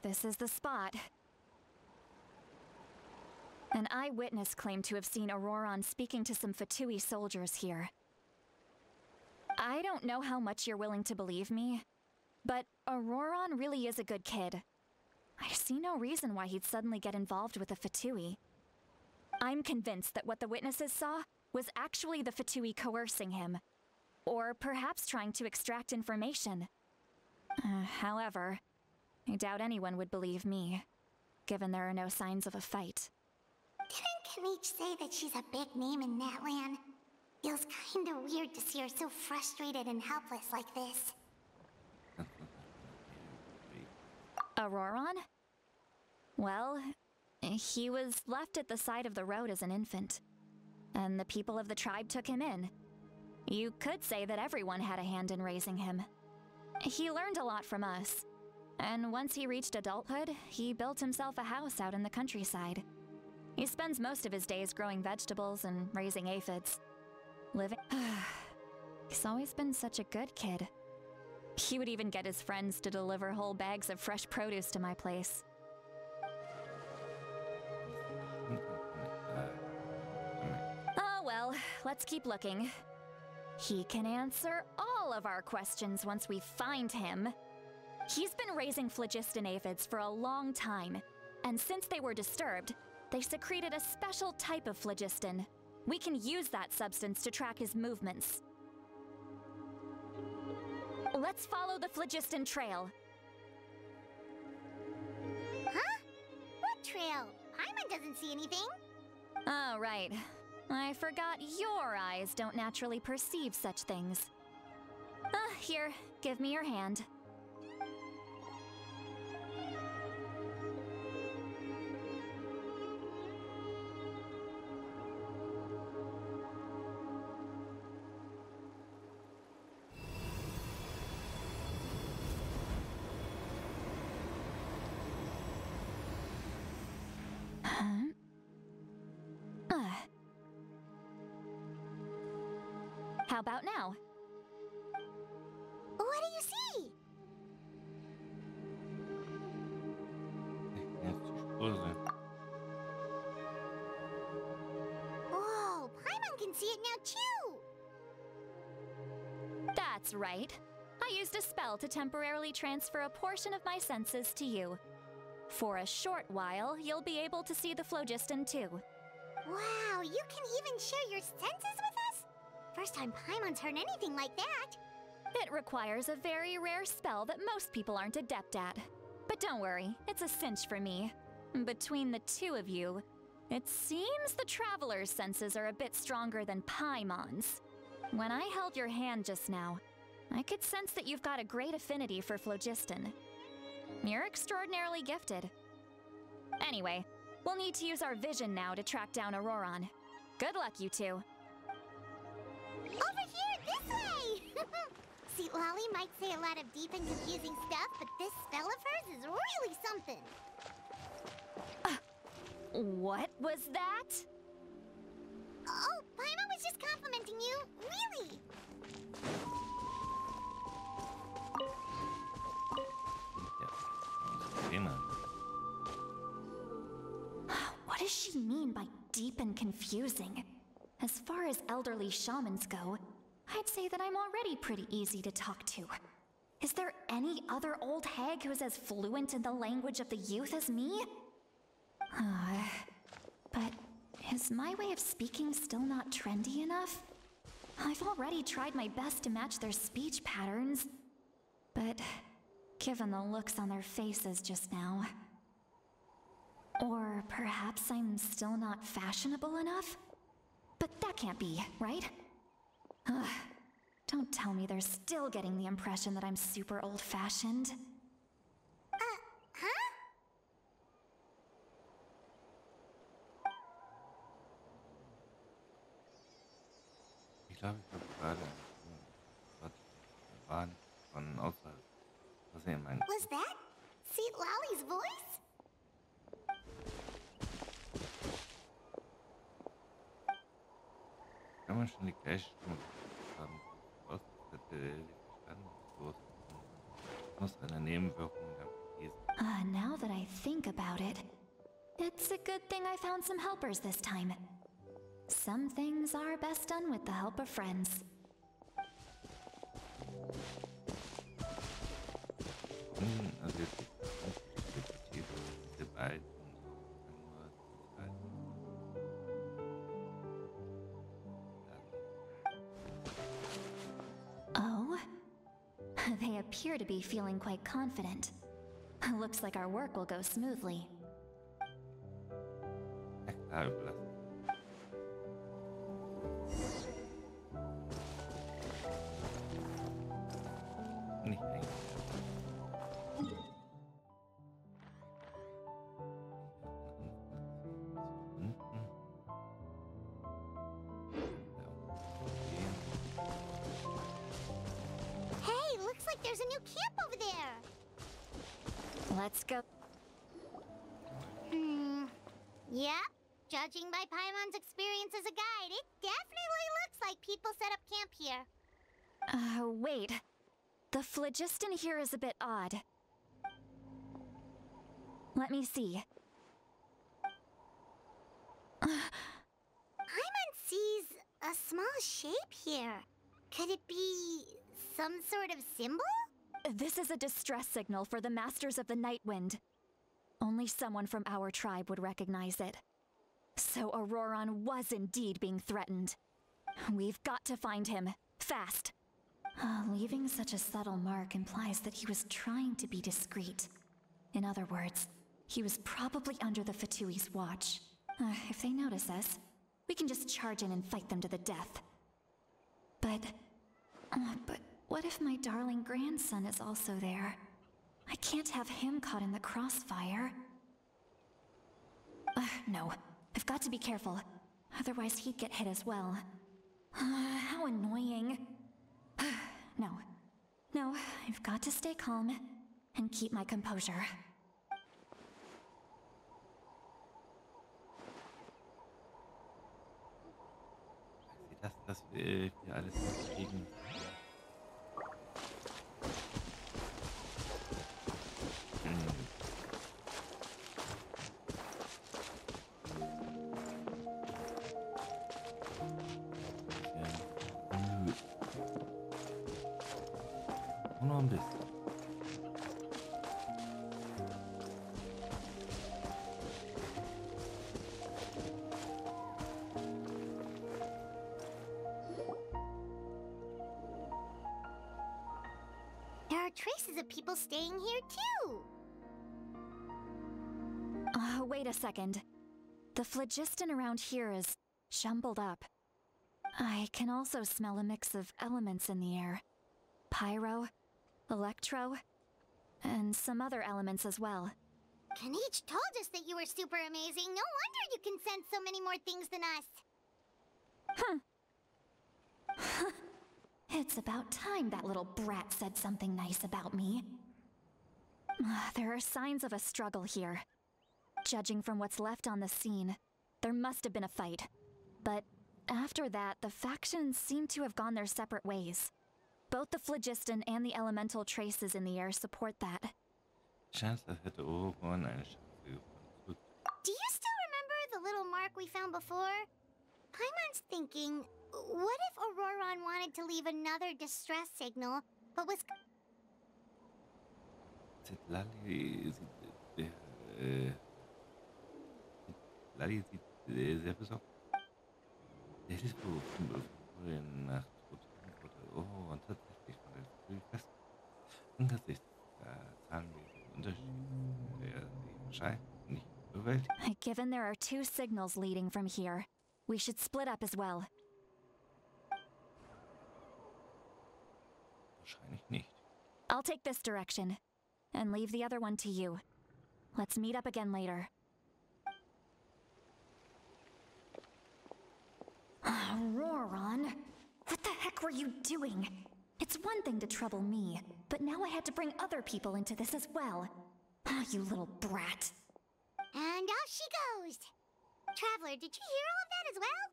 this is the spot. An eyewitness claimed to have seen Auroron speaking to some Fatui soldiers here. I don't know how much you're willing to believe me, but Auroron really is a good kid. I see no reason why he'd suddenly get involved with the Fatui. I'm convinced that what the witnesses saw was actually the Fatui coercing him, or perhaps trying to extract information. However, I doubt anyone would believe me, given there are no signs of a fight. Didn't Kanich say that she's a big name in Natlan? Feels kinda weird to see her so frustrated and helpless like this. Auroron? Well, he was left at the side of the road as an infant, and the people of the tribe took him in. You could say that everyone had a hand in raising him. He learned a lot from us, and once he reached adulthood, he built himself a house out in the countryside. He spends most of his days growing vegetables and raising aphids. Living... He's always been such a good kid. He would even get his friends to deliver whole bags of fresh produce to my place. Oh well, let's keep looking. He can answer all of our questions once we find him. He's been raising phlogiston aphids for a long time, and since they were disturbed, they secreted a special type of phlogiston. We can use that substance to track his movements. Let's follow the phlogiston trail. Huh? What trail? Paimon doesn't see anything. Oh, right. I forgot your eyes don't naturally perceive such things. Here, give me your hand. How about now? What do you see? Whoa, Paimon can see it now too! That's right. I used a spell to temporarily transfer a portion of my senses to you. For a short while, you'll be able to see the phlogiston too. Wow, you can even share your senses with us? First time Paimon's heard anything like that. It requires a very rare spell that most people aren't adept at. But don't worry, it's a cinch for me. Between the two of you, it seems the Traveler's senses are a bit stronger than Paimon's. When I held your hand just now, I could sense that you've got a great affinity for phlogiston. You're extraordinarily gifted. Anyway, we'll need to use our vision now to track down Auroron. Good luck, you two. Over here, this way! See, Lolly might say a lot of deep and confusing stuff, but this spell of hers is really something. What was that? Oh, Paimon was just complimenting you. Really? What does she mean by deep and confusing? As far as elderly shamans go, I'd say that I'm already pretty easy to talk to. Is there any other old hag who's as fluent in the language of the youth as me? But is my way of speaking still not trendy enough? I've already tried my best to match their speech patterns, but given the looks on their faces just now... Or perhaps I'm still not fashionable enough? But that can't be, right? Ugh. Don't tell me they're still getting the impression that I'm super old-fashioned. Huh? Ich glaube, ich habe gerade waren von außer Versehen meinen. Was that? St. Lolly's voice? Kann man schon die gleiche Stimme haben? Was hätte ich verstanden? So muss eine Nebenwirkung der Easy. Now that I think about it, it's a good thing I found some helpers this time. Some things are best done with the help of friends. Also jetzt nicht tief, diese beiden so, nur Oh? They appear to be feeling quite confident. Looks like our work will go smoothly. ja klar überlassen. Nicht eigentlich. Unten. Hey, looks like there's a new camp over there. Let's go. Yep. Judging by Paimon's experience as a guide, it definitely looks like people set up camp here. Wait. The phlogiston here is a bit odd. Let me see. Paimon sees a small shape here. Could it be some sort of symbol? This is a distress signal for the Masters of the Night Wind. Only someone from our tribe would recognize it. So Auroron was indeed being threatened. We've got to find him. Fast. Leaving such a subtle mark implies that he was trying to be discreet. In other words, he was probably under the Fatui's watch. If they notice us, we can just charge in and fight them to the death. But what if my darling grandson is also there? I can't have him caught in the crossfire. No, I've got to be careful. Otherwise he'd get hit as well. How annoying. No, I've got to stay calm and keep my composure. Dass wir hier alles kriegen. Nur noch ein bisschen. There are traces of people staying here too. Wait a second. The phlogiston around here is jumbled up. I can also smell a mix of elements in the air. Pyro, electro, and some other elements as well. Kanich told us that you were super amazing. No wonder you can sense so many more things than us. It's about time that little brat said something nice about me. There are signs of a struggle here. Judging from what's left on the scene, there must have been a fight. But after that, the factions seem to have gone their separate ways. Both the phlogiston and the elemental traces in the air support that. Chance, als hätte Auroron eine Chance gefunden. Do you still remember the little mark we found before? Paimon's thinking, what if Auroron wanted to leave another distress signal, but was... Lali sieht sehr besorgt. Der Hilfe vorhin nach Routine wurde Auroron tatsächlich von der Früh fest. Angesichts der zahlenmäßigen Unterschiede, der sie wahrscheinlich nicht bewältigen. Given there are two signals leading from here, we should split up as well. Wahrscheinlich nicht. I'll take this direction, and leave the other one to you. Let's meet up again later. Auroron, what the heck were you doing? It's one thing to trouble me, but now I had to bring other people into this as well. You little brat. And out she goes. Traveler, did you hear all of that as well?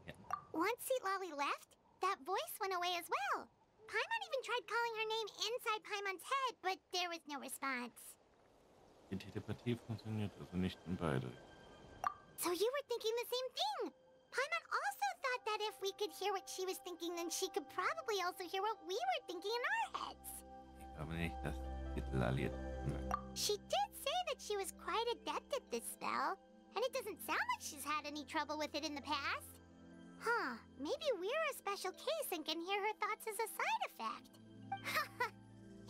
Yeah. Once Seat Lolly left, that voice went away as well. Paimon even tried calling her name inside Paimon's head, but there was no response. Die Telepathie funktioniert also nicht in beide. So you were thinking the same thing. Paimon also thought that if we could hear what she was thinking, then she could probably also hear what we were thinking in our heads. Ich glaube nicht, dass Lali jetzt merkt. She did say that she was quite adept at this spell, and it doesn't sound like she's had any trouble with it in the past. Huh, maybe we're a special case and can hear her thoughts as a side effect.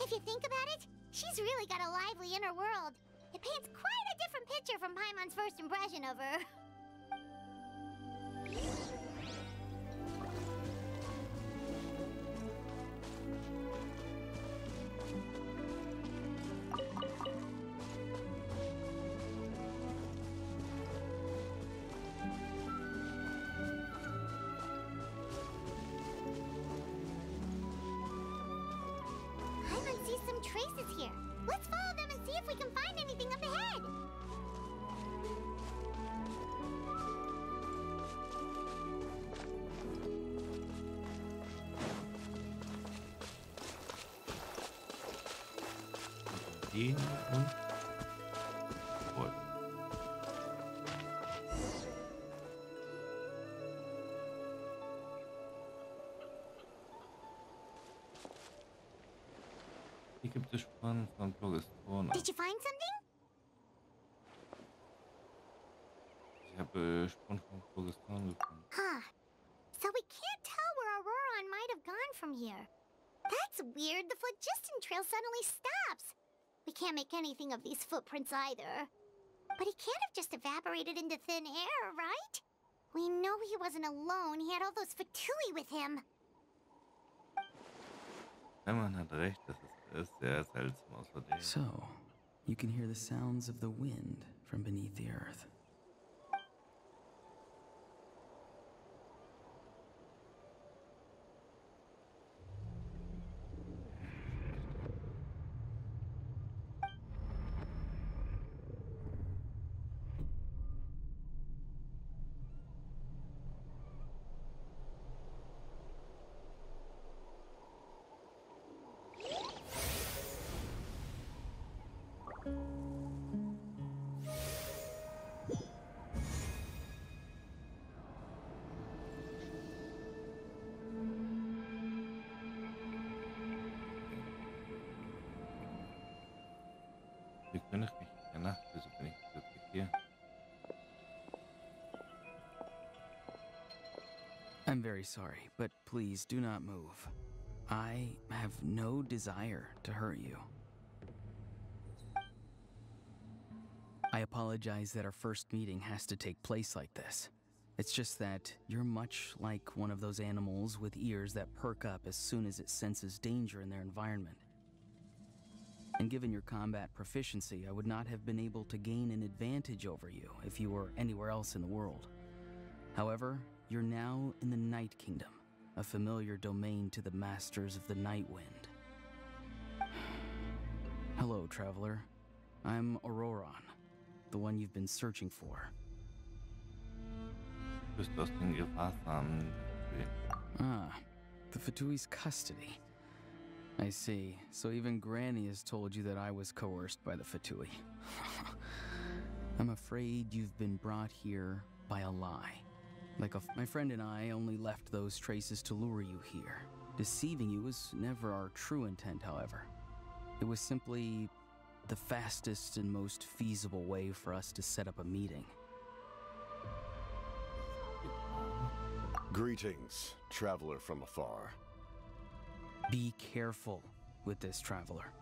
If you think about it, she's really got a lively inner world. It paints quite a different picture from Paimon's first impression of her. Paimon sees some traces here. Let's follow them and see if we can find anything up ahead. Gehen und folgen. Hier gibt es Spuren von Progesteron. Did you find something? Ich habe Spuren von Progesteron gefunden. Huh. So we can't tell where Auroron might have gone from here. That's weird. The phlogiston trail suddenly stops. We can't make anything of these footprints either. But he can't have just evaporated into thin air, right? We know he wasn't alone. He had all those Fatui with him. Hermann hat recht, das ist sehr seltsam außerdem. So, you can hear the sounds of the wind from beneath the earth. Wir können nicht in der Nacht, wieso bin ich plötzlich hier? I'm very sorry, but please do not move. I have no desire to hurt you. I apologize that our first meeting has to take place like this. It's just that you're much like one of those animals with ears that perk up as soon as it senses danger in their environment. And given your combat proficiency, I would not have been able to gain an advantage over you if you were anywhere else in the world. However, you're now in the Night Kingdom, a familiar domain to the masters of the Night Wind. Hello, traveler. I'm Auroron, the one you've been searching for. Du bist aus den Gewahrsamen. Ah, the Fatui's custody. I see. So even Granny has told you that I was coerced by the Fatui. I'm afraid you've been brought here by a lie. My friend and I only left those traces to lure you here. Deceiving you was never our true intent, however. It was simply the fastest and most feasible way for us to set up a meeting. Greetings, traveler from afar. Be careful with this traveler.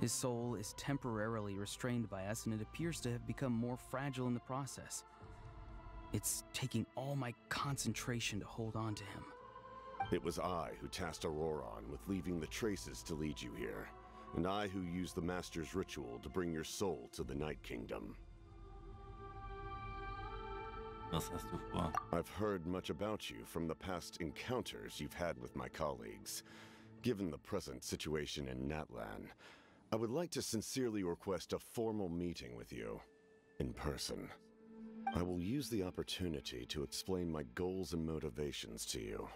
His soul is temporarily restrained by us, and it appears to have become more fragile in the process. It's taking all my concentration to hold on to him. It was I who tasked Auroron with leaving the traces to lead you here, and I who used the Master's ritual to bring your soul to the Night Kingdom. Was hast du vor? I've heard much about you from the past encounters you've had with my colleagues. Given the present situation in Natlan, I would like to sincerely request a formal meeting with you, in person. I will use the opportunity to explain my goals and motivations to you.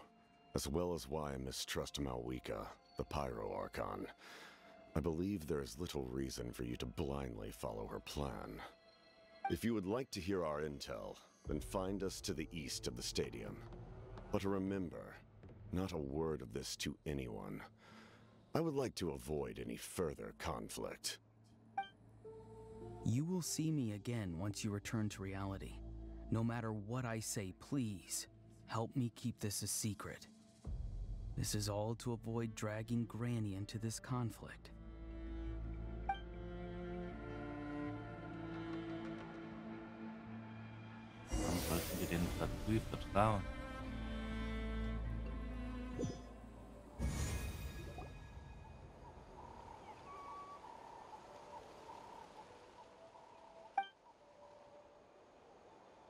as well as why I mistrust Malwika, the Pyro Archon. I believe there is little reason for you to blindly follow her plan. If you would like to hear our intel, then find us to the east of the stadium. But remember, not a word of this to anyone. I would like to avoid any further conflict. You will see me again once you return to reality. No matter what I say, please, help me keep this a secret. This is all to avoid dragging Granny into this conflict. Warum sollten wir den Fatui vertrauen?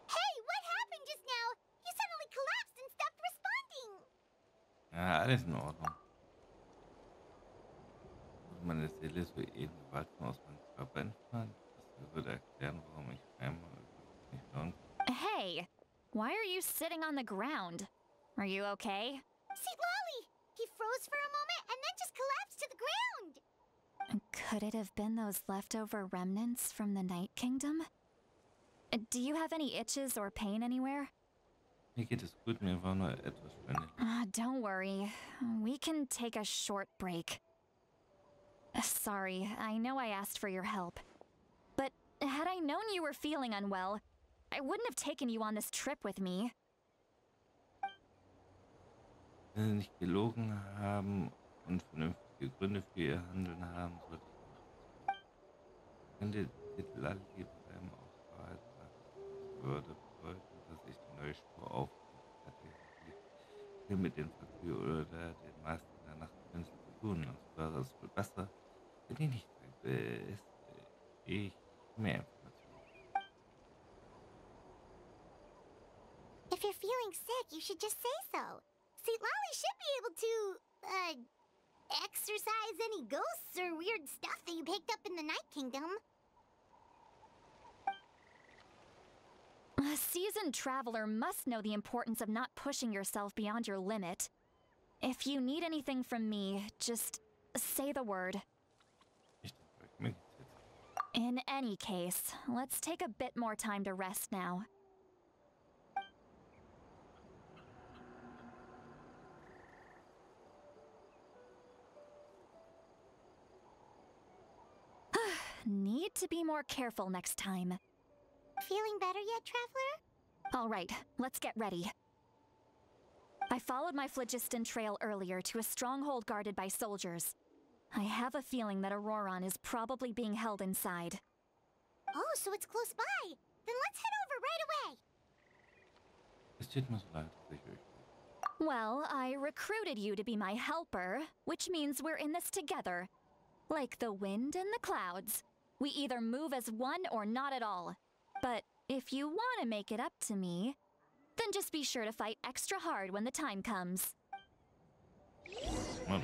Hey, what happened just now? You suddenly collapsed and stopped responding. Ja, alles in Ordnung. Und meine Seele soeben Gewalten aus meinem Körper entfernt. Das würde erklären, warum ich einmal nicht hören konnte. Hey, why are you sitting on the ground? Are you okay? See, Lolly! He froze for a moment and then just collapsed to the ground. Could it have been those leftover remnants from the Night Kingdom? Do you have any itches or pain anywhere? Mir geht es gut, mir war nur etwas schwindelig. Don't worry. We can take a short break. Sorry, I know I asked for your help. But had I known you were feeling unwell, I wouldn't have taken you on this trip with me. Wenn sie nicht gelogen haben und vernünftige Gründe für ihr Handeln haben, sollte ich könnte die Titel alle beim Auswahl sagen. Würde bedeuten, dass ich die neue Spur aufgenommen hätte. Hier mit dem Verführ oder den meisten der Nachtkünste zu tun. Das wäre es wohl besser, wenn ich nicht ich mehr Informationen. If you're feeling sick, you should just say so. See, Lolly should be able to, exorcise any ghosts or weird stuff that you picked up in the Night Kingdom. A seasoned traveler must know the importance of not pushing yourself beyond your limit. If you need anything from me, just say the word. Ich denke, mir geht's jetzt. In any case, let's take a bit more time to rest now. Need to be more careful next time. Feeling better yet, Traveler? All right, let's get ready. I followed my phlogiston trail earlier to a stronghold guarded by soldiers. I have a feeling that Auroron is probably being held inside. Oh, so it's close by. Then let's head over right away. Es tut mir so leid, dass ich euch Well, I recruited you to be my helper, which means we're in this together. Like the wind and the clouds. We either move as one or not at all. But if you want to make it up to me, then just be sure to fight extra hard when the time comes. Mann.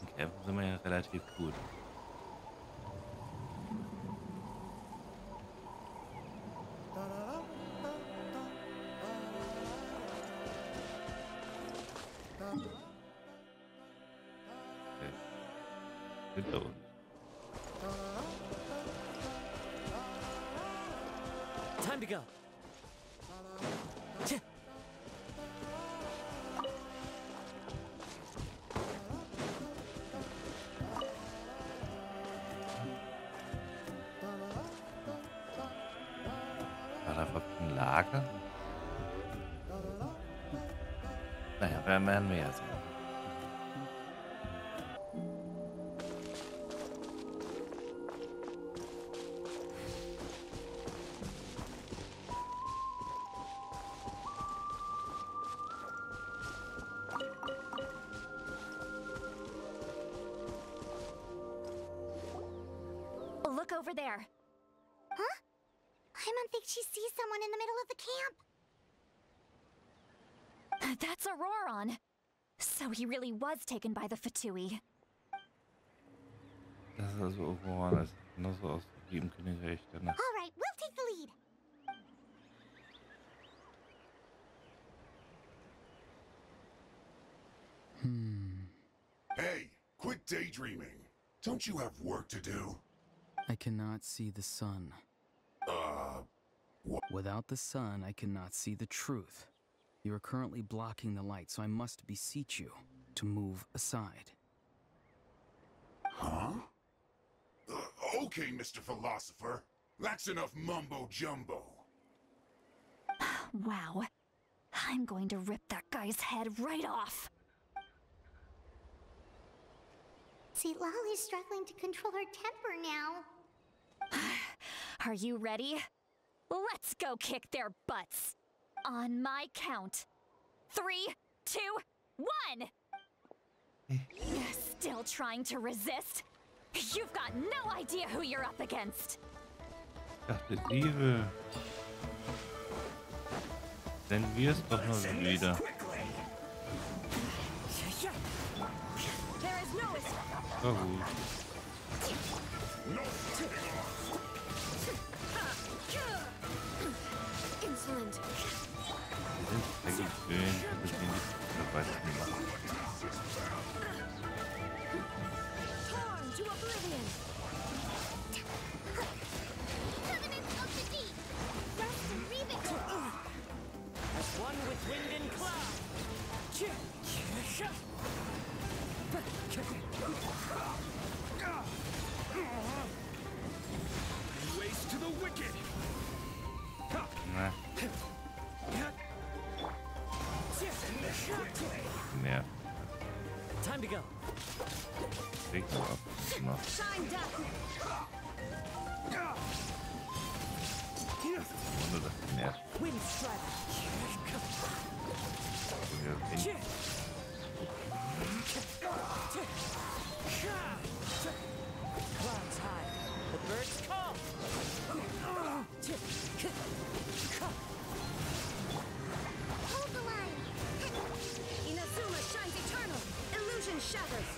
Im Kämpfen sind wir ja relativ gut. Okay. Hinter uns. Time to go. Tch. War da überhaupt ein Lager? Naja, werden wir ja sehen. Look over there. Huh? Paimon thinks she sees someone in the middle of the camp. That's Auroron. So he really was taken by the Fatui. Das ist also Auroron, das sieht genauso aus wie im Königreich der Nacht. All right, we'll take the lead. daydreaming. Don't you have work to do? I cannot see the sun. What? Without the sun, I cannot see the truth. You are currently blocking the light, so I must beseech you to move aside. Huh? Okay, Mr. Philosopher. That's enough mumbo-jumbo. Wow. I'm going to rip that guy's head right off. See, Lolly's struggling to control her temper now. Are you ready? Let's go kick their butts. On my count. 3, 2, 1! Still trying to resist? You've got no idea who you're up against. Perspektive. Denn wir es doch nur wieder. Oh gut. Insolent. Wir sind eigentlich schön, dass wir nicht dabei machen. Torn to oblivion. Covenant of the deep. Rust and revictor. As one with wind and cloud. Waste to the wicked! Na. Mehr. Time to go. Krieg nur ab. Noch. Shine down. Ohne dass die nervt. Wind strike. Clouds high. The birds call. Hold the line. Inazuma shines eternal. Illusion shatters.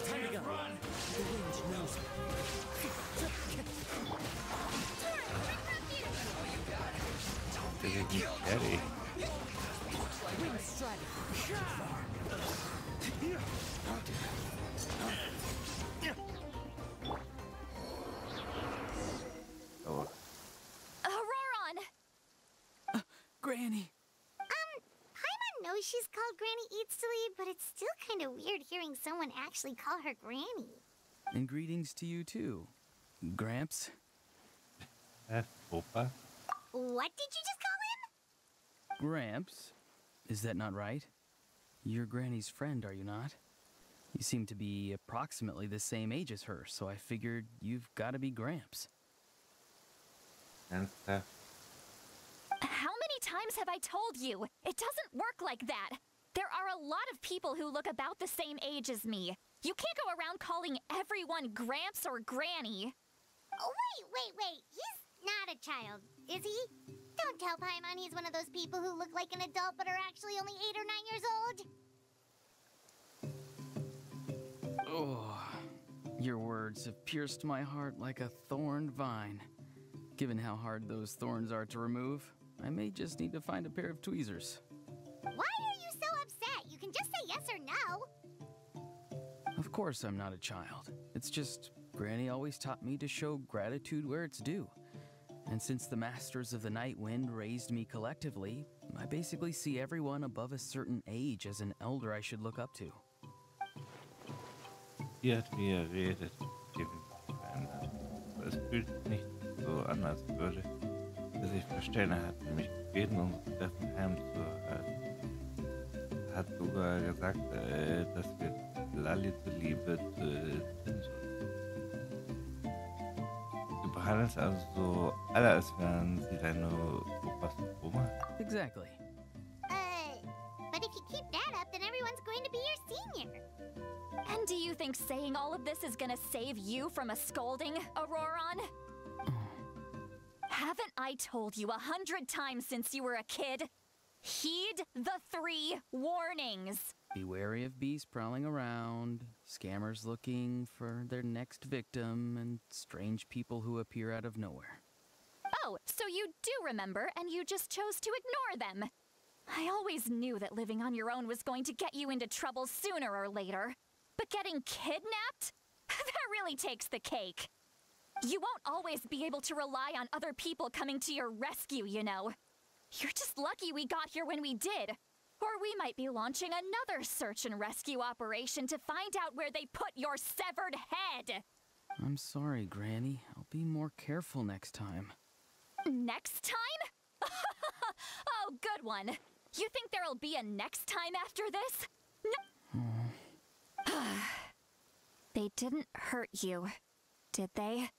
Time to go. The wind knows it. Das ist nicht fertig. Wind strike. Aber Auroron! Granny! Paimon knows she's called Granny Eats to Lead, but it's still kind of weird hearing someone actually call her Granny. And greetings to you too, Gramps. that's Opa. What did you just call him? Gramps? Is that not right? You're Granny's friend, are you not? You seem to be approximately the same age as her, so I figured you've got to be Gramps. Ernsthaft. How many times have I told you? It doesn't work like that. There are a lot of people who look about the same age as me. You can't go around calling everyone Gramps or Granny. Oh, wait. He's not a child, is he? Don't tell Paimon he's one of those people who look like an adult but are actually only 8 or 9 years old. Oh, your words have pierced my heart like a thorned vine. Given how hard those thorns are to remove, I may just need to find a pair of tweezers. Why are you so upset? You can just say yes or no. Of course I'm not a child. It's just Granny always taught me to show gratitude where it's due. And since the Masters of the Night Wind raised me collectively, I basically see everyone above a certain age as an elder I should look up to. Hier hat mir geredet. Verändert. Es fühlt nicht so an, als würde er sich verstehen. Er hat mich gebeten, uns Treffen heimzuhalten. Er hat sogar gesagt, dass wir Lali zuliebe tun sollen. Du behandelst also alle, als wären sie deine Opas und Oma. Exactly. But if you keep that up, then everyone's going to be your senior. And do you think saying all of this is gonna save you from a scolding, Auroron? Haven't I told you 100 times since you were a kid? Heed the 3 warnings. Be wary of beasts prowling around, scammers looking for their next victim, and strange people who appear out of nowhere. Oh, so you do remember and you just chose to ignore them. I always knew that living on your own was going to get you into trouble sooner or later. But getting kidnapped? That really takes the cake. You won't always be able to rely on other people coming to your rescue, you know. You're just lucky we got here when we did. Or we might be launching another search and rescue operation to find out where they put your severed head. I'm sorry, Granny. I'll be more careful next time. Next time? Oh, good one. You think there'll be a next time after this? No. They didn't hurt you, did they?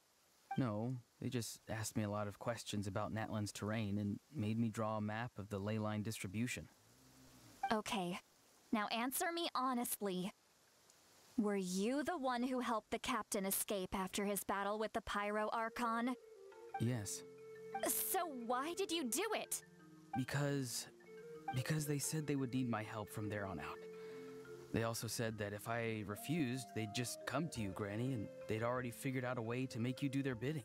No, they just asked me a lot of questions about Natlan's terrain and made me draw a map of the ley line distribution. Okay, now answer me honestly. Were you the one who helped the captain escape after his battle with the Pyro Archon? Yes. So why did you do it? Because they said they would need my help from there on out. They also said that if I refused, they'd just come to you, Granny, and they'd already figured out a way to make you do their bidding.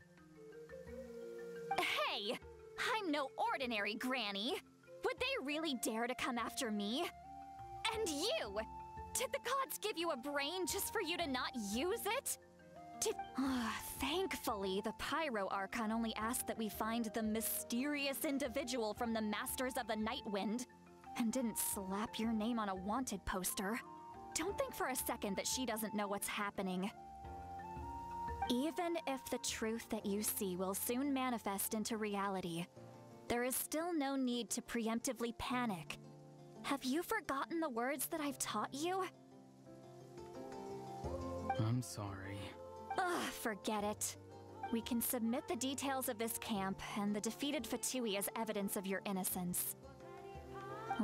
Hey! I'm no ordinary Granny! Would they really dare to come after me? And you! Did the gods give you a brain just for you to not use it? Thankfully, the Pyro Archon only asked that we find the mysterious individual from the Masters of the Nightwind, and didn't slap your name on a wanted poster. Don't think for a second that she doesn't know what's happening. Even if the truth that you see will soon manifest into reality, there is still no need to preemptively panic. Have you forgotten the words that I've taught you? I'm sorry. Ugh, forget it. We can submit the details of this camp and the defeated Fatui as evidence of your innocence.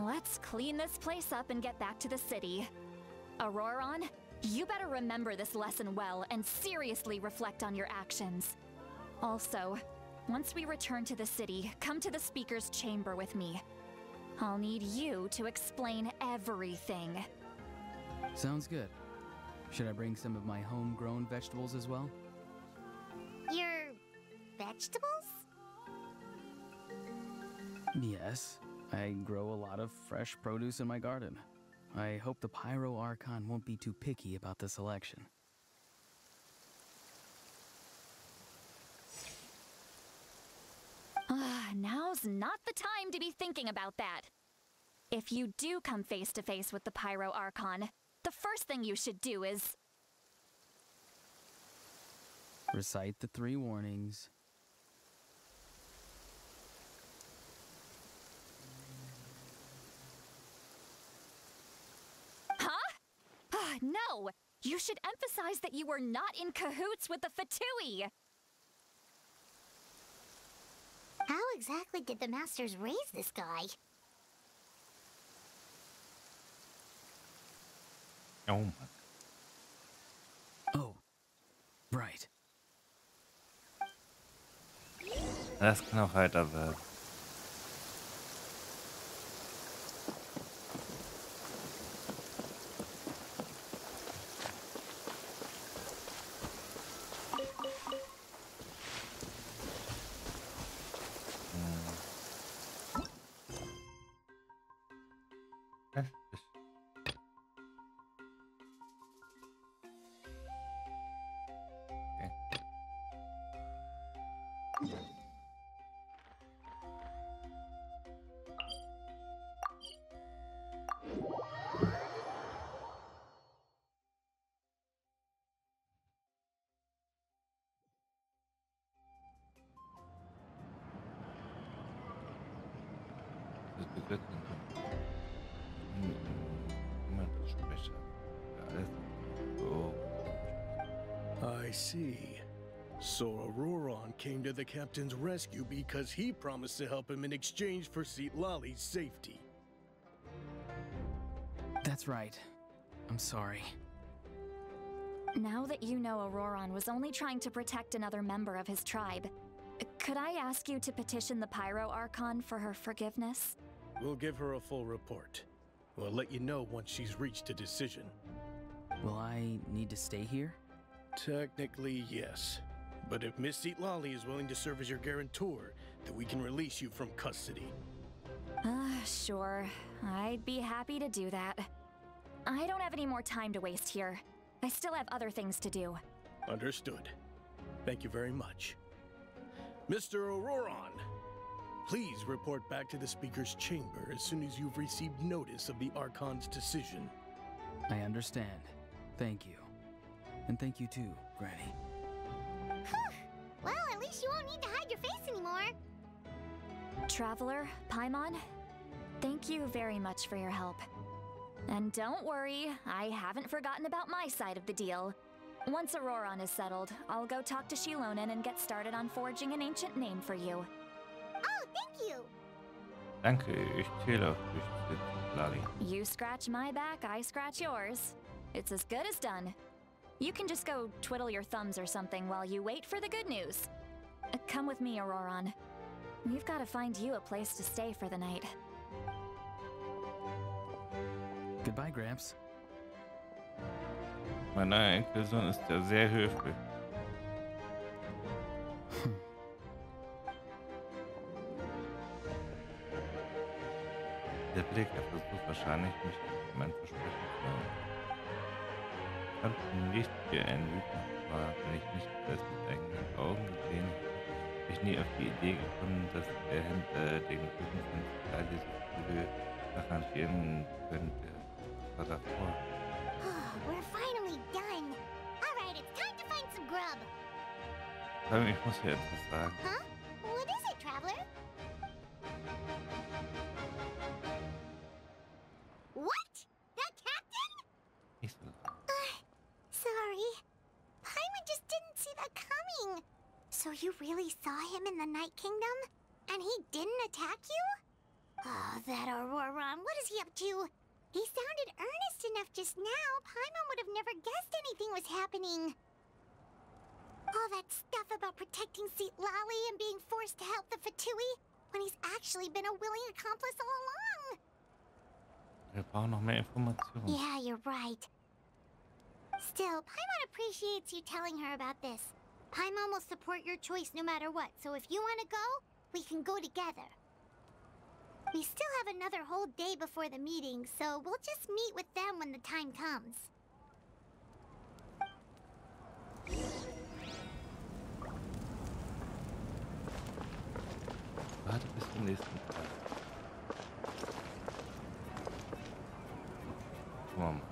Let's clean this place up and get back to the city. Auroron, you better remember this lesson well and seriously reflect on your actions. Also, once we return to the city, come to the speaker's chamber with me. I'll need you to explain everything. Sounds good. Should I bring some of my homegrown vegetables as well? Your vegetables? Yes. I grow a lot of fresh produce in my garden. I hope the Pyro Archon won't be too picky about the selection. Now's not the time to be thinking about that. If you do come face to face with the Pyro Archon, the first thing you should do is... Recite the 3 warnings. No! You should emphasize that you were not in cahoots with the Fatui! How exactly did the Masters raise this guy? Oh Mann. Oh, right. Das kann auch heiter werden. I see. So Auroron came to the captain's rescue because he promised to help him in exchange for Citlali's safety. That's right. I'm sorry. Now that you know Auroron was only trying to protect another member of his tribe, could I ask you to petition the Pyro Archon for her forgiveness? We'll give her a full report. We'll let you know once she's reached a decision. Will I need to stay here? Technically, yes. But if Miss Citlali is willing to serve as your guarantor, then we can release you from custody. Sure. I'd be happy to do that. I don't have any more time to waste here. I still have other things to do. Understood. Thank you very much. Mr. Auroron, please report back to the Speaker's chamber as soon as you've received notice of the Archon's decision. I understand. Thank you. And thank you too, Granny. Well, at least you won't need to hide your face anymore. Traveler, Paimon, thank you very much for your help. And don't worry, I haven't forgotten about my side of the deal. Once Auroron is settled, I'll go talk to Shilonen and get started on forging an ancient name for you. Oh, thank you. Danke, ich zähle auf dich, Lali. You scratch my back, I scratch yours. It's as good as done. You can just go twiddle your thumbs or something while you wait for the good news. Come with me, Auroron. We've got to find you a place to stay for the night. Goodbye, Gramps. Mein neuer Enkelsohn ist ja sehr höflich. Der Blick, er versucht wahrscheinlich, mich an mein Versprechen zu hören. Ich konnte nicht wie ein Lügner war, wenn ich nicht das mit eigenen Augen gesehen hätte. Bin ich nie auf die Idee gekommen, dass er hinter den Rücken von Sky diese Gefühle arrangieren könnte. Das war davor. We're finally done. All right, it's time to find some grub. Ich muss hier etwas sagen. Huh? What is it, Traveler? What? That captain? Nicht so. Sorry. Paimon just didn't see that coming. So you really saw him in the Night Kingdom? And he didn't attack you? Oh, that Auroron, what is he up to? He sounded earnest enough just now. Paimon would have never guessed anything was happening. All that stuff about protecting Seat Lally and being forced to help the Fatui, when he's actually been a willing accomplice all along. Wir brauchen noch mehr Informationen. Yeah, you're right. Still, Paimon appreciates you telling her about this. Paimon will support your choice no matter what, so if you want to go, we can go together. We still have another whole day before the meeting, so we'll just meet with them when the time comes. Warte bis zum nächsten Tag. Komm.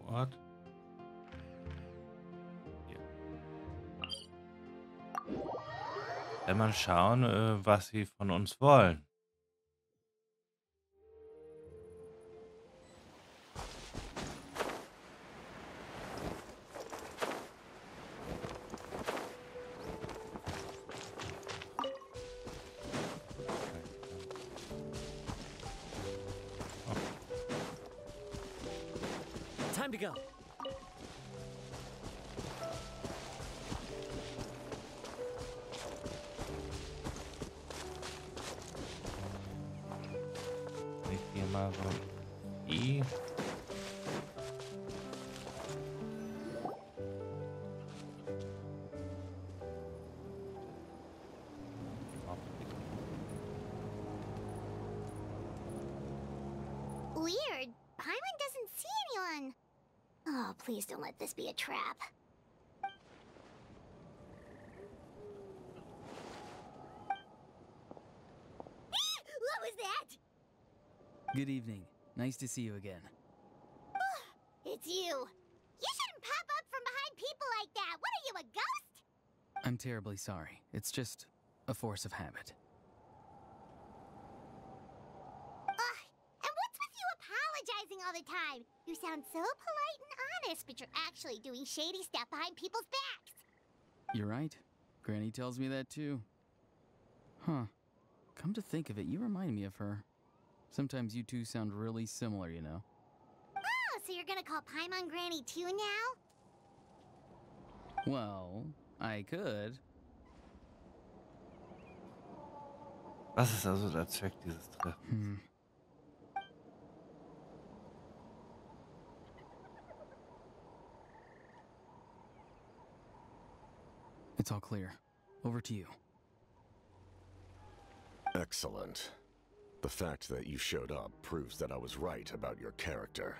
Ort. Hier. Dann mal schauen, was sie von uns wollen. Time to go. Ich gehe mal so. I. Weird. Paimon doesn't see anyone. Oh, please don't let this be a trap. What was that? Good evening. Nice to see you again. It's you. You shouldn't pop up from behind people like that. What are you, a ghost? I'm terribly sorry. It's just a force of habit. And what's with you apologizing all the time? You sound so polite and honest, but you're actually doing shady stuff behind people's backs. You're right. Granny tells me that too. Huh. Come to think of it, you remind me of her. Sometimes you two sound really similar, you know. Oh, so you're gonna call Paimon Granny too now? Well, I could. Was ist also der Zweck dieses Treffens? It's all clear. Over to you. Excellent. The fact that you showed up proves that I was right about your character.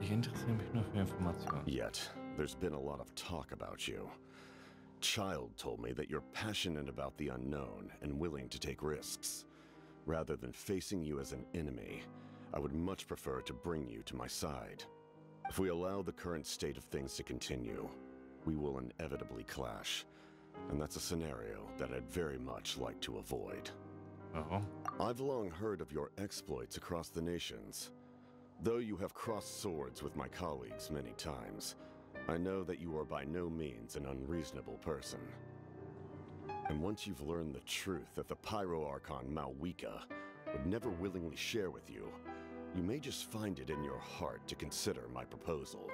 Ich interessiere mich nur für Informationen. Yet, there's been a lot of talk about you. Child told me that you're passionate about the unknown and willing to take risks. Rather than facing you as an enemy, I would much prefer to bring you to my side. If we allow the current state of things to continue, we will inevitably clash. And that's a scenario that I'd very much like to avoid. Warum? I've long heard of your exploits across the nations. Though you have crossed swords with my colleagues many times, I know that you are by no means an unreasonable person. And once you've learned the truth that the Pyro Archon Malwika would never willingly share with you, you may just find it in your heart to consider my proposal.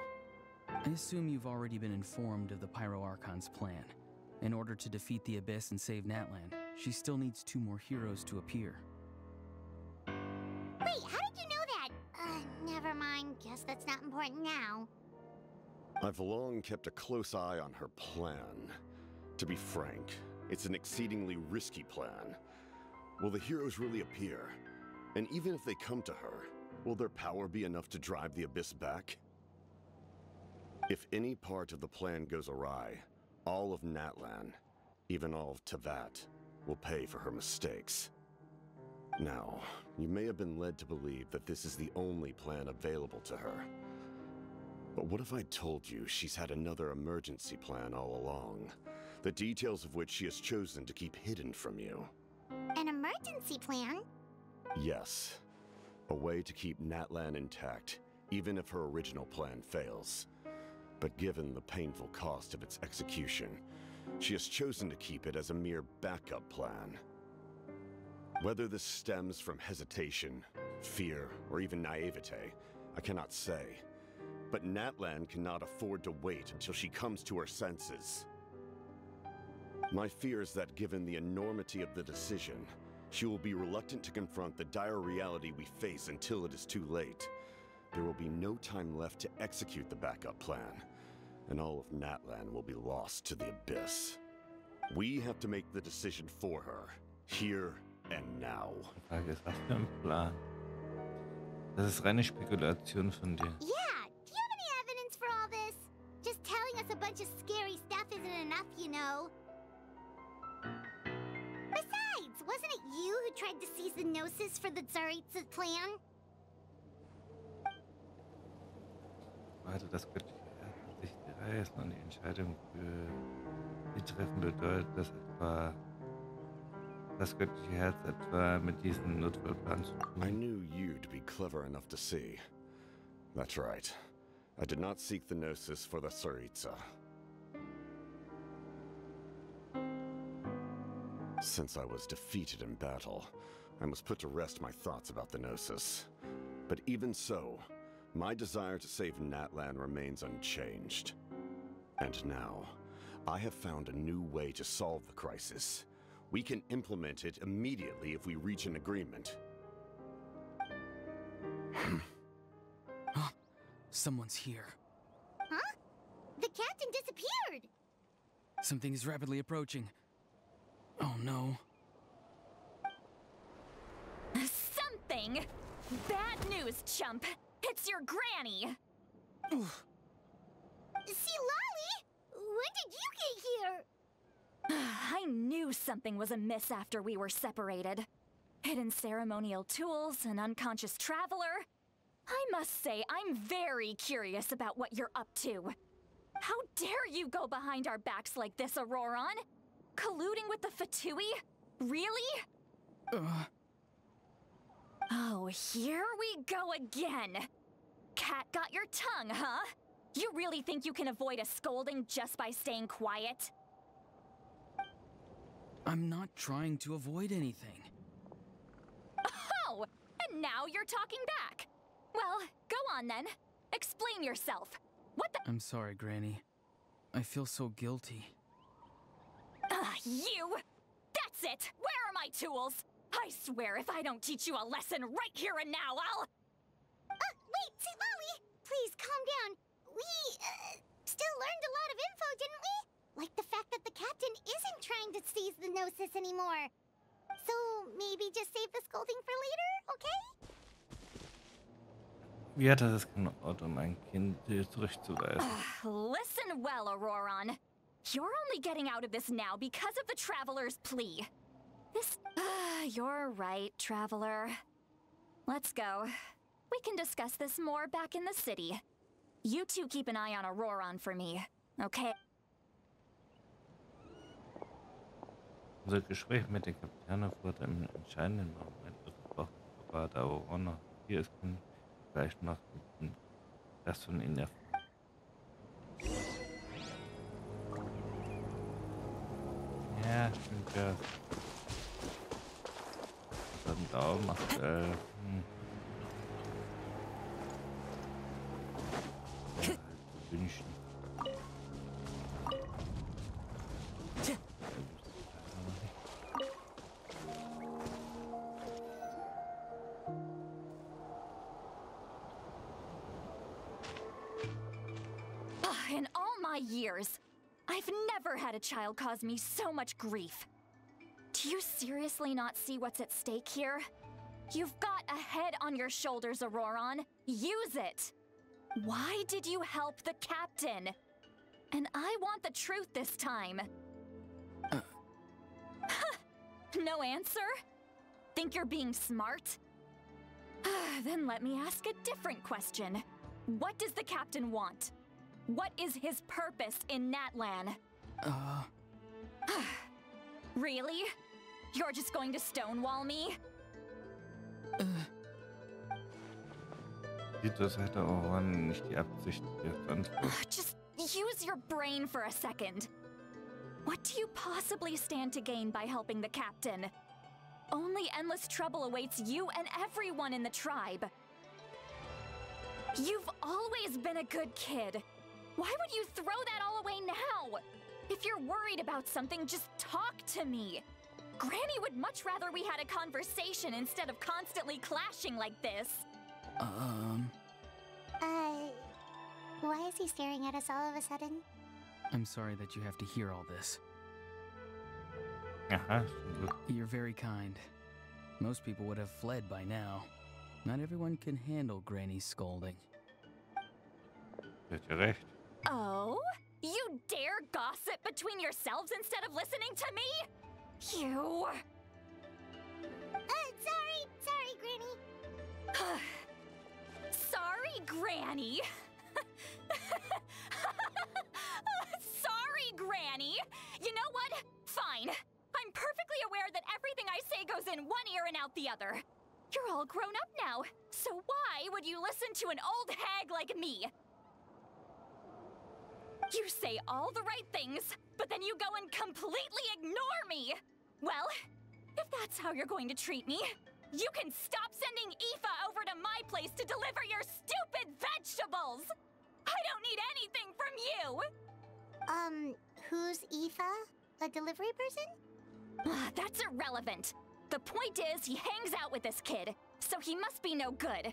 I assume you've already been informed of the Pyro Archon's plan. In order to defeat the Abyss and save Natlan, she still needs 2 more heroes to appear. Wait, how did you know that? Never mind. Guess that's not important now. I've long kept a close eye on her plan. To be frank, it's an exceedingly risky plan. Will the heroes really appear? And even if they come to her, will their power be enough to drive the Abyss back? If any part of the plan goes awry, all of Natlan, even all of Teyvat, will pay for her mistakes. Now, you may have been led to believe that this is the only plan available to her. But what if I told you she's had another emergency plan all along, the details of which she has chosen to keep hidden from you? An emergency plan? Yes. A way to keep Natlan intact, even if her original plan fails. But given the painful cost of its execution, she has chosen to keep it as a mere backup plan. Whether this stems from hesitation, fear, or even naivete, I cannot say. But Natlan cannot afford to wait until she comes to her senses. My fear is that given the enormity of the decision, she will be reluctant to confront the dire reality we face until it is too late. There will be no time left to execute the backup plan, and all of Natlan will be lost to the Abyss. We have to make the decision for her, here and now. Die Frage ist, was für ein Plan? Das ist reine Spekulation von dir. Yeah, do you have any evidence for all this? Just telling us a bunch of scary stuff isn't enough, you know. Besides, wasn't it you who tried to seize the Gnosis for the Tsaritsa plan? Warte, das göttliche Herz hat sich die Reisen und die Entscheidung für die Treffen bedeutet, dass etwa das göttliche Herz etwa mit diesem Notfallplan zu I tun. knew you to be clever enough to see. That's right. I did not seek the Gnosis for the Tsaritsa. Since I was defeated in battle, I must put to rest my thoughts about the Gnosis. But even so, my desire to save Natlan remains unchanged. And now, I have found a new way to solve the crisis. We can implement it immediately if we reach an agreement. Someone's here. Huh? The captain disappeared! Something is rapidly approaching. Oh no. Something? Bad news, chump! It's your granny! See, Lolly? When did you get here? I knew something was amiss after we were separated. Hidden ceremonial tools, an unconscious traveler. I must say, I'm very curious about what you're up to. How dare you go behind our backs like this, Auroron? Colluding with the Fatui? Really? Oh, here we go again. Cat got your tongue, huh? You really think you can avoid a scolding just by staying quiet? I'm not trying to avoid anything. Oh, and now you're talking back. Well, go on then. Explain yourself. What the— I'm sorry, Granny. I feel so guilty. You! That's it! Where are my tools? I swear if I don't teach you a lesson right here and now, I'll— Wait, Lolly! Please calm down. We, still learned a lot of info, didn't we? Like the fact that the captain isn't trying to seize the Gnosis anymore. So, maybe just save the scolding for later, okay? Wie hat er das gebaut, um ein Kind zurückzuweisen? Listen well, Auroron. You're only getting out of this now because of the Traveler's plea. This— you're right, Traveler. Let's go. We can discuss this more back in the city. You two keep an eye on Auroron for me, okay? Unser Gespräch mit den Kapitän erfordert einen entscheidenden Moment. Aber da Auroron noch hier ist, können wir vielleicht noch das von ihnen erfahren. Ja, stimmt ja. Das hat einen Daumen aktuell. Wünschen. In all my years, I've never had a child cause me so much grief. Do you seriously not see what's at stake here? You've got a head on your shoulders, Auroron. Use it! Why did you help the captain? And I want the truth this time. No answer? Think you're being smart? Then let me ask a different question. What does the captain want? What is his purpose in Natlan? Really? You're just going to stonewall me? Sieht das hätte Auroron nicht die Absicht, jetzt antworten. Just use your brain for a second. What do you possibly stand to gain by helping the captain? Only endless trouble awaits you and everyone in the tribe. You've always been a good kid. Why would you throw that all away now? If you're worried about something, just talk to me. Granny would much rather we had a conversation instead of constantly clashing like this. Why is he staring at us all of a sudden? I'm sorry that you have to hear all this. Aha, You're very kind. Most people would have fled by now. Not everyone can handle Granny's scolding. hat ja recht. Oh? You dare gossip between yourselves instead of listening to me? You... Sorry, Granny. Sorry, Granny. Sorry, Granny. You know what? Fine. I'm perfectly aware that everything I say goes in one ear and out the other. You're all grown up now, so why would you listen to an old hag like me? You say all the right things, but then you go and completely ignore me! Well, if that's how you're going to treat me, you can stop sending Aoife over to my place to deliver your stupid vegetables! I don't need anything from you! Who's Aoife? A delivery person? That's irrelevant. The point is, he hangs out with this kid, so he must be no good.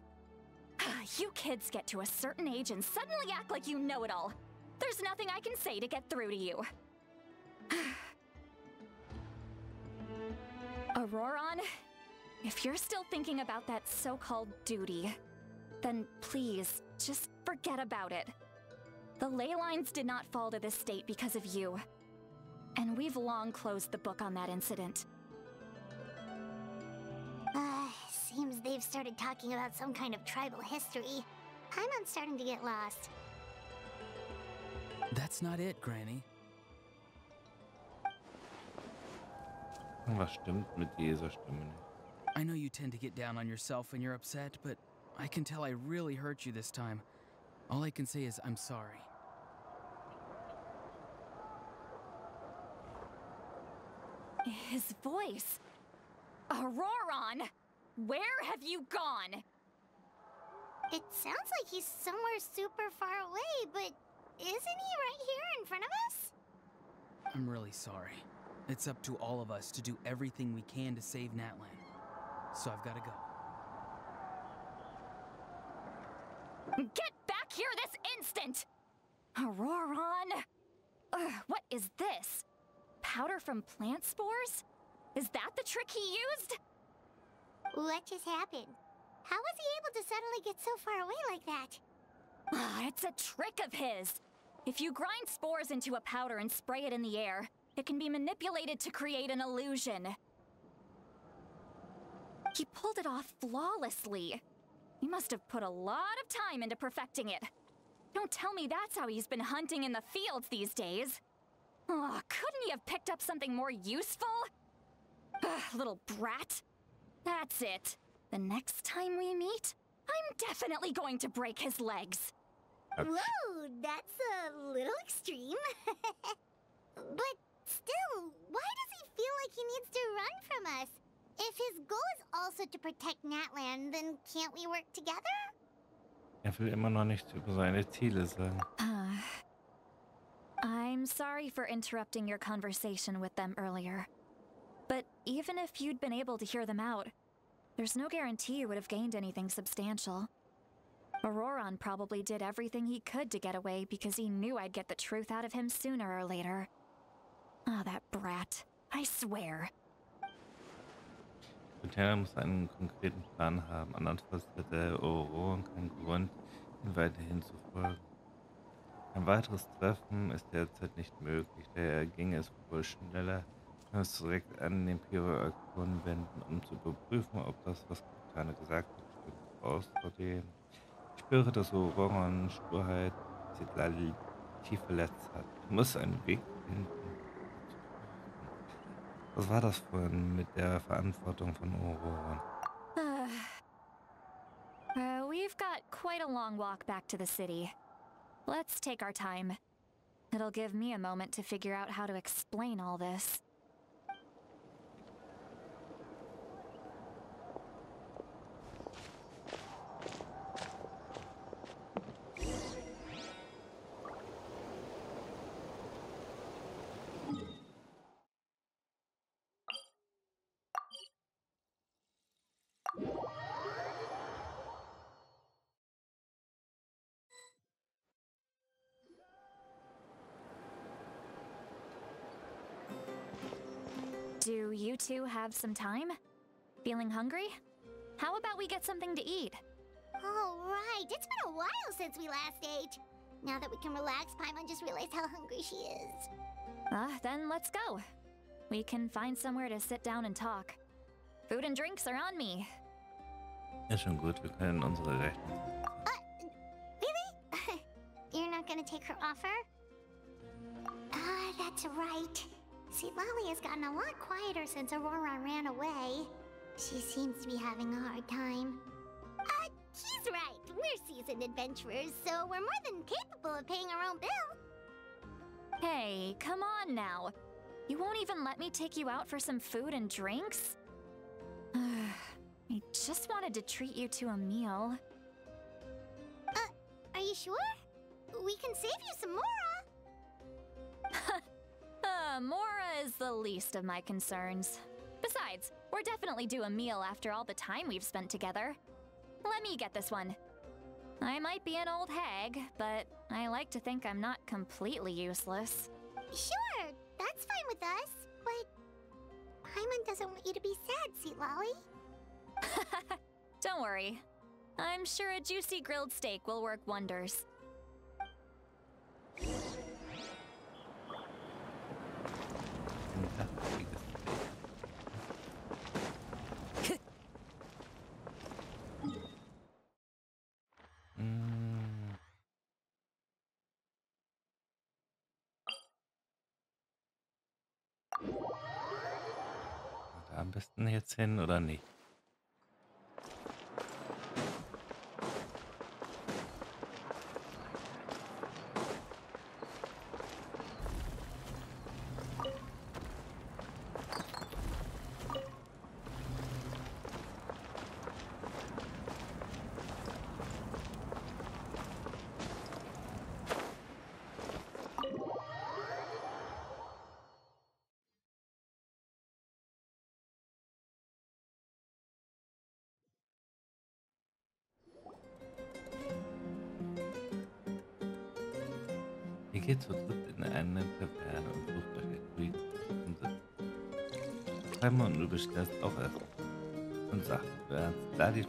You kids get to a certain age and suddenly act like you know it all. There's nothing I can say to get through to you. Auroron, if you're still thinking about that so-called duty, then please, just forget about it. The ley lines did not fall to this state because of you. And we've long closed the book on that incident. Seems they've started talking about some kind of tribal history. I'm starting to get lost. That's not it, Granny. Was stimmt mit dieser Stimme nicht? I know you tend to get down on yourself when you're upset, but I can tell I really hurt you this time. All I can say is I'm sorry. His voice. Auroron! Where have you gone? It sounds like he's somewhere super far away, but isn't he right here in front of us? I'm really sorry. It's up to all of us to do everything we can to save Natlan. So I've got to go. Get back here this instant! Auroron! What is this? Powder from plant spores? Is that the trick he used? What just happened? How was he able to suddenly get so far away like that? It's a trick of his. If you grind spores into a powder and spray it in the air, it can be manipulated to create an illusion. He pulled it off flawlessly. He must have put a lot of time into perfecting it. Don't tell me that's how he's been hunting in the fields these days. Oh, couldn't he have picked up something more useful? Little brat. That's it. The next time we meet, I'm definitely going to break his legs. Whoa, that's a little extreme. But still, why does he feel like he needs to run from us? If his goal is also to protect Natlan, then can't we work together? Will immer noch nichts über seine Ziele sagen. I'm sorry for interrupting your conversation with them earlier. But even if you'd been able to hear them out, there's no guarantee you would have gained anything substantial. Auroron probably did everything he could to get away because he knew I'd get the truth out of him sooner or later. Ah, that brat. I swear. Lieutenant muss einen konkreten Plan haben, andernfalls hätte Auroron keinen Grund, ihn weiterhin zu folgen. Ein weiteres Treffen ist derzeit nicht möglich, daher ging es wohl schneller, wenn wir uns direkt an den Pyroakon wenden, um zu überprüfen, ob das, was Cortana gesagt hat, stimmt. Außerdem, ich spüre, dass Aurorons Sturheit Citlali tief verletzt hat. Ich muss einen Weg finden. Was war das vorhin mit der Verantwortung von Auroron? We've got quite a long walk back to the city. Let's take our time. It'll give me a moment to figure out how to explain all this. Do you two have some time? Feeling hungry? How about we get something to eat? Oh, right. It's been a while since we last ate. Now that we can relax, Paimon just realized how hungry she is. Then let's go. We can find somewhere to sit down and talk. Food and drinks are on me. Ist schon gut, wir können unsere Rechnung. Really? You're not gonna take her offer? That's right. See, Lolly has gotten a lot quieter since Auroron ran away. She seems to be having a hard time. He's right. We're seasoned adventurers, so we're more than capable of paying our own bill. Hey, come on now. You won't even let me take you out for some food and drinks? I just wanted to treat you to a meal. Are you sure? We can save you some Mora. Mora is the least of my concerns. Besides, we're definitely due a meal after all the time we've spent together. Let me get this one. I might be an old hag, but I like to think I'm not completely useless. Sure, that's fine with us, but Paimon doesn't want you to be sad, Sweet Lolly. Don't worry. I'm sure a juicy grilled steak will work wonders. Am besten jetzt hin oder nicht? Ihr geht zu dritt in eine Taverne und sucht euch ein ruhiges zum Sitzen. Simon, du bestellst auch etwas und sagst, während da die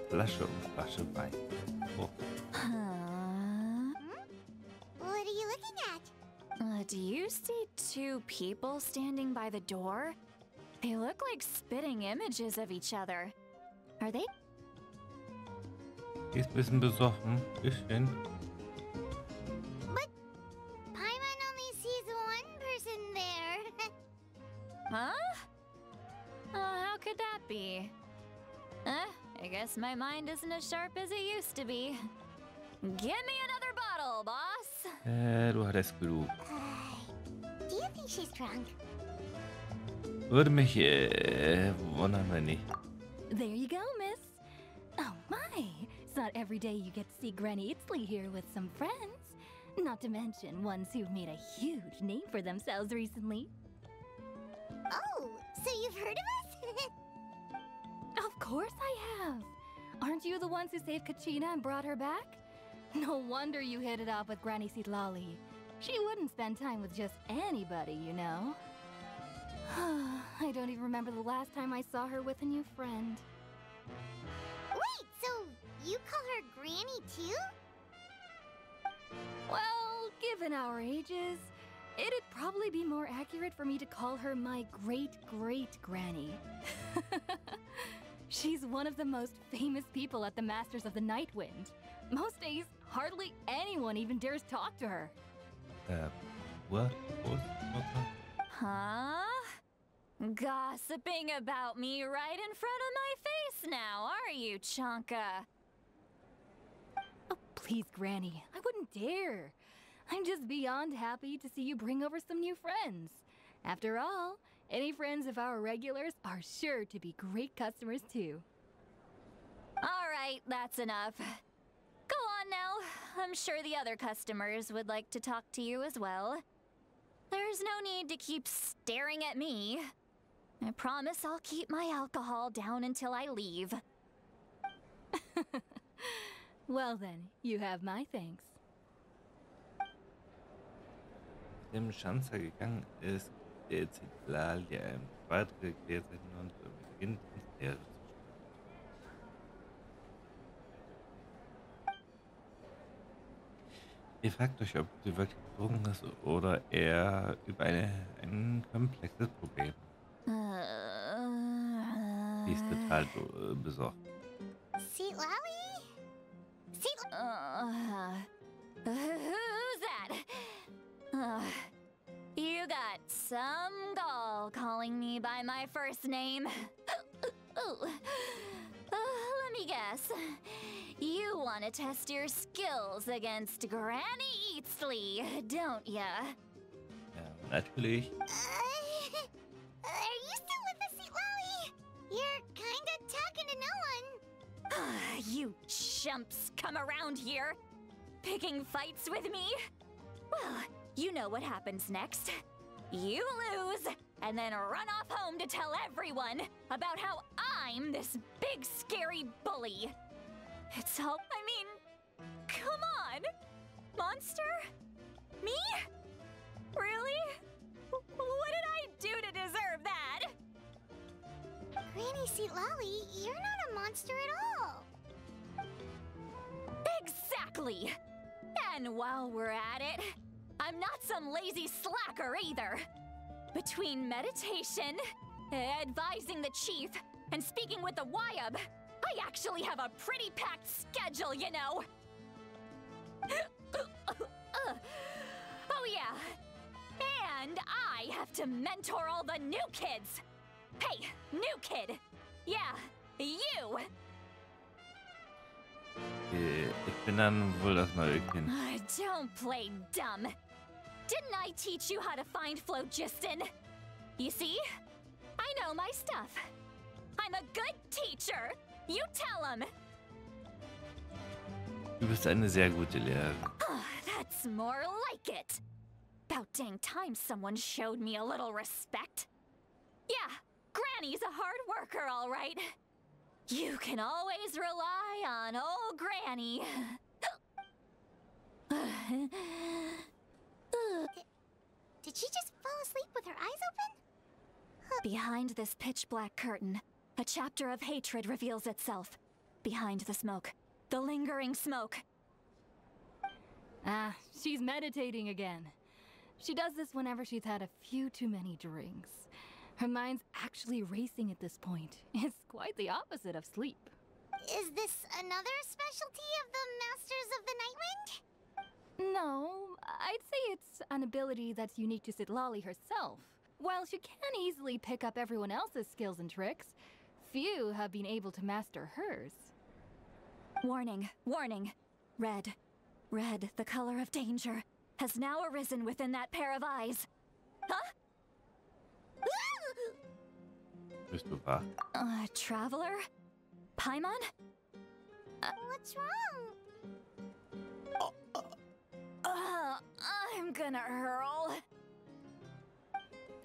Flasche um Flasche Wein. Oh, Huh? What are you looking at? Do you see two people standing by the door? They look like spitting images of each other. Are they? die ist ein bisschen besoffen. Bisschen. But Paimon only sees one person there. Huh? How could that be? I guess my mind isn't as sharp as it used to be. Give me another bottle, boss! Du hattest genug. Do you think she's drunk? Würde mich wundern, wenn nicht. There you go, miss. Oh my! It's not every day you get to see Granny Itzley here with some friends. Not to mention ones who've made a huge name for themselves recently. Oh, so you've heard of us? Of course I have. Aren't you the ones who saved Kachina and brought her back? No wonder you hit it off with Granny Sitlali. She wouldn't spend time with just anybody, you know. I don't even remember the last time I saw her with a new friend. Wait, so you call her Granny too? Well, given our ages, it'd probably be more accurate for me to call her my great-great-granny. She's one of the most famous people at the Masters of the Nightwind. Most days, hardly anyone even dares talk to her. What? Huh? Gossiping about me right in front of my face now, are you, Chonka? Oh, please, Granny, I wouldn't dare. I'm just beyond happy to see you bring over some new friends. After all, any friends of our regulars are sure to be great customers too. All right, that's enough. Go on now. I'm sure the other customers would like to talk to you as well. There's no need to keep staring at me. I promise I'll keep my alcohol down until I leave. Well then, you have my thanks. Dem Schanzer gegangen ist, der Zitlalia im Quadrat geklärt sind und beginnt ins Leere zu stellen. Ihr fragt euch, ob sie wirklich betrunken ist oder eher über ein komplexes Problem. Die ist total besorgt. Sitlali? Who's that? You got some gall calling me by my first name. Let me guess. You want to test your skills against Granny Eatsley, don't ya? Ja, natürlich. Are you still with us, Sitlali? You're kinda talking to no one. You chumps come around here, picking fights with me? Well, you know what happens next. You lose, and then run off home to tell everyone about how I'm this big scary bully. It's all, I mean, come on! Monster? Me? Really? What did I do to deserve that? Granny Sitlali, you're not a monster at all. Exactly! And while we're at it, I'm not some lazy slacker either. Between meditation, advising the chief, and speaking with the Wyab, I actually have a pretty packed schedule, you know. Oh yeah. And I have to mentor all the new kids. Hey, new kid. Yeah, you. Ich bin dann wohl das neue Kind. Don't play dumb. Didn't I teach you how to find Phlogiston? You see? I know my stuff. I'm a good teacher. You tell him. Du bist eine sehr gute Lehrerin. That's more like it. About dang time someone showed me a little respect. Yeah, Granny's a hard worker, all right. You can always rely on old Granny. Behind this pitch-black curtain, a chapter of hatred reveals itself. Behind the smoke, the lingering smoke. Ah, she's meditating again. She does this whenever she's had a few too many drinks. Her mind's actually racing at this point. It's quite the opposite of sleep. Is this another specialty of the Masters of the Nightwind? No, I'd say it's an ability that's unique to Citlali herself. While she can easily pick up everyone else's skills and tricks, few have been able to master hers. Warning, warning. Red. Red, the color of danger, has now arisen within that pair of eyes. Huh? Bist du wach? Traveler? Paimon? What's wrong? I'm gonna hurl.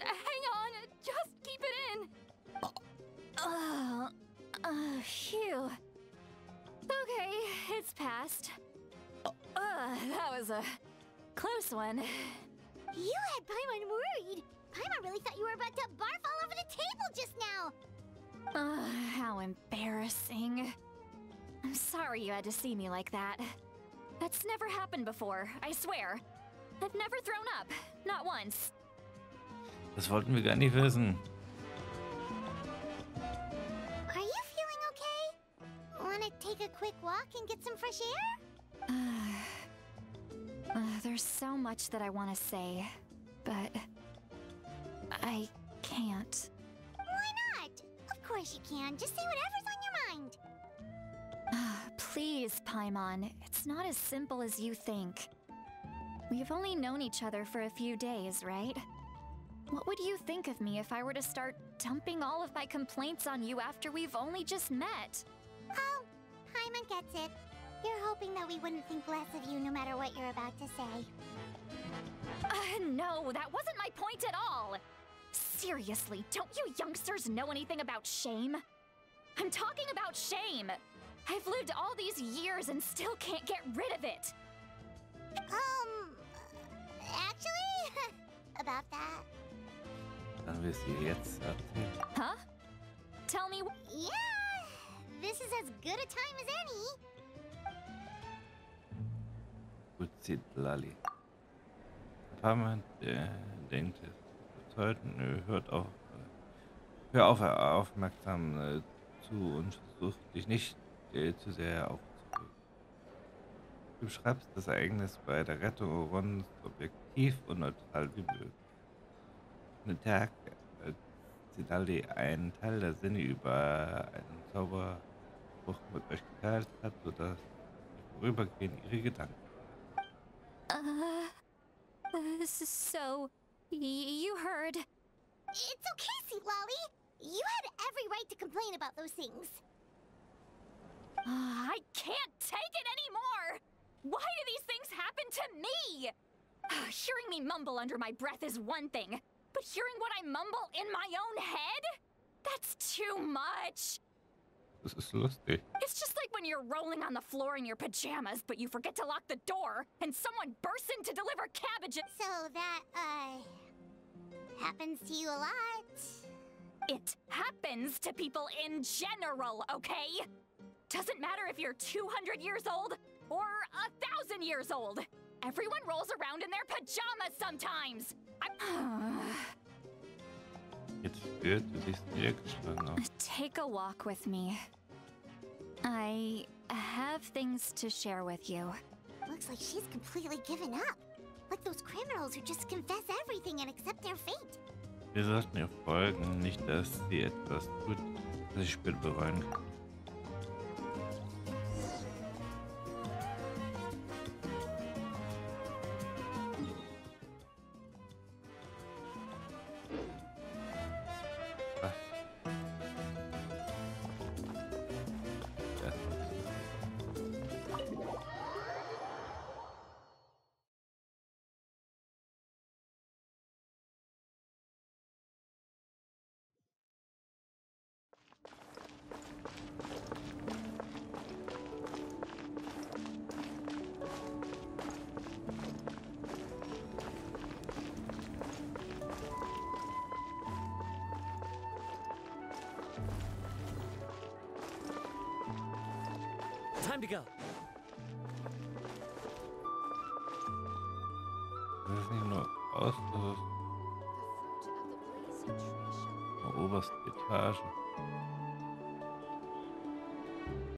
Hang on, just keep it in. Phew. Okay, it's passed. That was a close one. You had Paimon worried. Paimon really thought you were about to barf all over the table just now. How embarrassing. I'm sorry you had to see me like that. That's never happened before, I swear. I've never thrown up, not once. Das wollten wir gar nicht wissen. Are you feeling okay? Wanna take a quick walk and get some fresh air? There's so much that I want to say, but I can't. Why not? Of course you can. Just say whatever's on your mind. Please, Paimon. It's not as simple as you think. We've only known each other for a few days, right? What would you think of me if I were to start dumping all of my complaints on you after we've only just met? Oh, Paimon gets it. You're hoping that we wouldn't think less of you no matter what you're about to say. No, that wasn't my point at all! Seriously, don't you youngsters know anything about shame? I'm talking about shame! I've lived all these years and still can't get rid of it! Actually, about that. Dann wir sie jetzt erzählen. Huh? Tell me Yeah, this is as good a time as any. Gut, Citlali. Paimon denkt es überzeugend, hör auf aufmerksam zu und versuch dich nicht zu sehr aufzuregen. Du beschreibst das Ereignis bei der Rettung Orons objektiv und neutral wie möglich. An den Tag, als Citlali einen Teil der Sinne über einen Zauberspruch mit euch geteilt hat, sodass ihr vorübergehend ihre Gedanken. So, you heard... It's okay, Citlali. You had every right to complain about those things. I can't take it anymore! Why do these things happen to me? Hearing me mumble under my breath is one thing, but hearing what I mumble in my own head? That's too much! Das ist lustig. It's just like when you're rolling on the floor in your pajamas, but you forget to lock the door, and someone bursts in to deliver cabbages. So that, happens to you a lot. It happens to people in general, okay? Doesn't matter if you're 200 years old or 1,000 years old. Everyone rolls around in their pajamas sometimes. Jetzt wird du dich niedergeschlagen auf. Take a walk with me. I have things to share with you. Looks like she's completely given up. Like those criminals who just confess everything and accept their fate. Wir sollten ihr folgen, nicht dass sie etwas tut, das ich später bereuen kann. Time to go. Das ist nicht nur aus, das ist die oberste Etage.